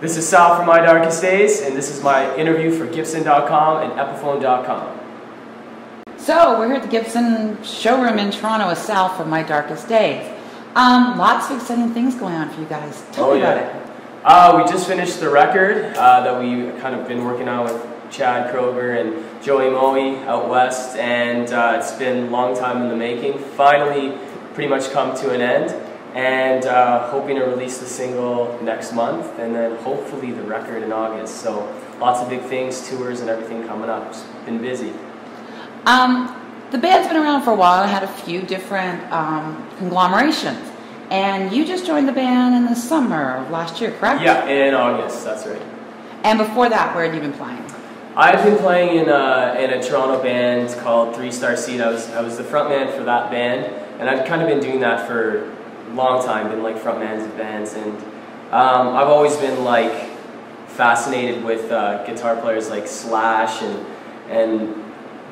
This is Sal from My Darkest Days, and this is my interview for Gibson.com and Epiphone.com. So, we're here at the Gibson Showroom in Toronto with Sal from My Darkest Days. Lots of exciting things going on for you guys. Tell me about it. We just finished the record that we kind of been working on with Chad Kroger and Joey Moe out west, and it's been a long time in the making. Finally, pretty much come to an end, and hoping to release the single next month, and then hopefully the record in August. So lots of big things, tours and everything coming up. It's been busy. The band's been around for a while and had a few different conglomerations. And you just joined the band in the summer of last year, correct? Yeah, in August, that's right. And before that, where had you been playing? I've been playing in a Toronto band called 3 Star Seed. I was the front man for that band, and I've kind of been doing that for a long time, been like frontmans of bands, and I've always been like fascinated with guitar players like Slash, and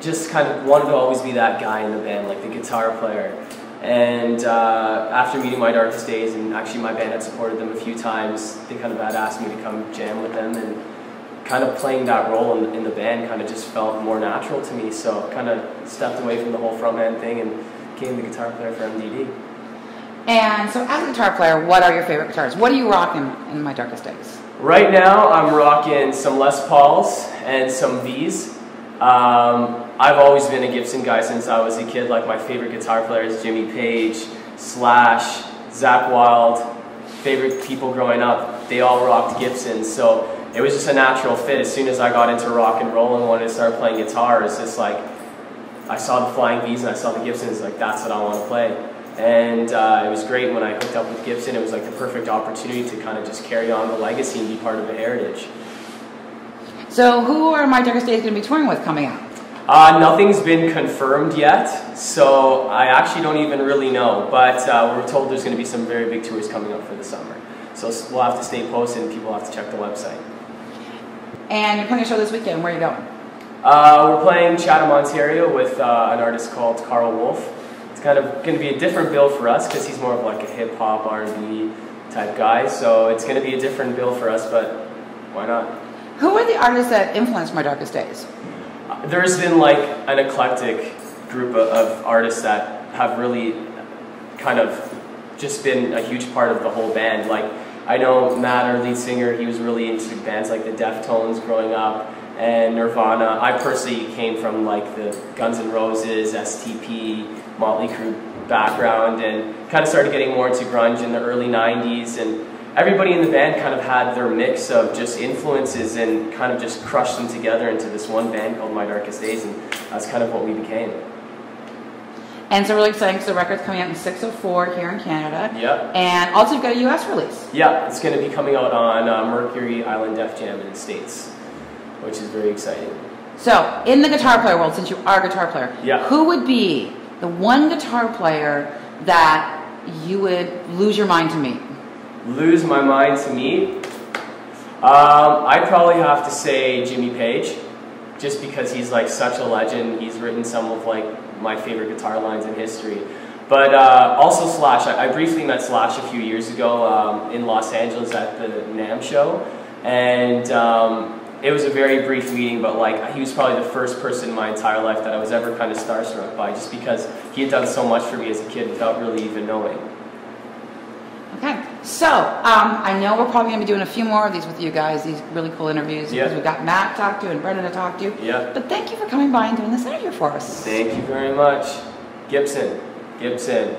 just kind of wanted to always be that guy in the band, like the guitar player. And after meeting My Darkest Days, and actually my band had supported them a few times, they kind of had asked me to come jam with them, and kind of playing that role in the band kind of just felt more natural to me, so kind of stepped away from the whole frontman thing and became the guitar player for MDD. And so as a guitar player, what are your favorite guitars? What are you rocking in My Darkest Days? Right now I'm rocking some Les Pauls and some V's. I've always been a Gibson guy since I was a kid. Like, my favorite guitar players, Jimmy Page, Slash, Zakk Wylde, favorite people growing up, they all rocked Gibsons, so it was just a natural fit. As soon as I got into rock and roll and wanted to start playing guitar, it's just like, I saw the Flying V's and I saw the Gibsons, like, that's what I want to play. And it was great when I hooked up with Gibson. It was like the perfect opportunity to kind of just carry on the legacy and be part of the heritage. So who are My Darkest Days going to be touring with coming out? Nothing's been confirmed yet, so I actually don't even really know, but we're told there's going to be some very big tours coming up for the summer. So we'll have to stay posted and people have to check the website. And you're playing a show this weekend. Where are you going? We're playing Chatham, Ontario with an artist called Carl Wolf. It's kind of going to be a different bill for us because he's more of like a hip-hop, R&B type guy, so it's going to be a different bill for us, but why not? Who are the artists that influenced My Darkest Days? There's been like an eclectic group of artists that have really kind of just been a huge part of the whole band. Like, I know Matt, our lead singer, he was really into bands like the Deftones growing up, and Nirvana. I personally came from like the Guns N' Roses, STP, Motley Crue background, and kind of started getting more into grunge in the early 90s, and everybody in the band kind of had their mix of just influences and kind of just crushed them together into this one band called My Darkest Days, and that's kind of what we became. And so really exciting because the record's coming out in 6/04 here in Canada. Yeah. And also you've got a US release. Yeah, it's going to be coming out on Mercury Island Def Jam in the States, which is very exciting. So, in the guitar player world, since you are a guitar player, yeah, who would be the one guitar player that you would lose your mind to meet? Lose my mind to meet? I'd probably have to say Jimmy Page, just because he's like such a legend. He's written some of like my favorite guitar lines in history. But also Slash. I briefly met Slash a few years ago in Los Angeles at the NAMM show, and it was a very brief meeting, but like he was probably the first person in my entire life that I was ever kind of starstruck by, just because he had done so much for me as a kid without really even knowing. Okay, so I know we're probably going to be doing a few more of these with you guys, these really cool interviews, because we've got Matt to talk to and Brendan to talk to. Yeah. But thank you for coming by and doing this interview for us. Thank you very much. Gibson. Gibson.